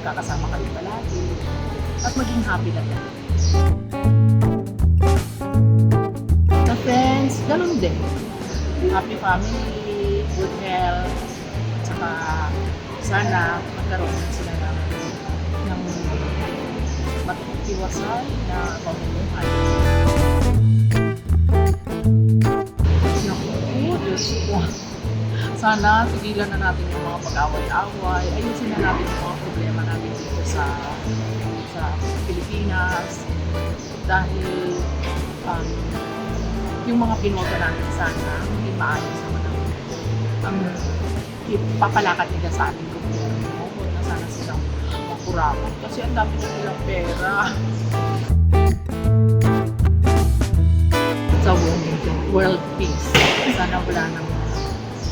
magkakasama kayo palagi at maging happy lang yan. Sa friends, ganun din. Happy family, good health, saka sana magkaroon sila ng matiwasay na pamumuhay. Naku, Diyos ko. Sana sigilan na natin yung mga pag-away-away, ayusin na natin yung mga problema natin dito sa Pilipinas dahil yung mga pinoto natin sana hindi maayos naman ang ipapalakad nila sa ating gobyerno. Huwag na sana silang makurakot kasi ang dami na nilang pera. Sa world peace, sana wala nang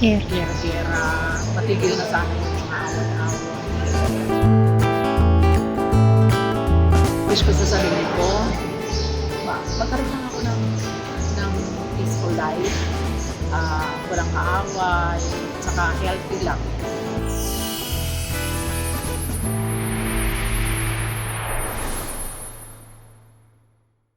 gera-gera, matigil na sana yung mga away-away. Wish ko sa sarili ko, magkaroon lang ako ng peaceful life, walang kaaway, saka healthy lang.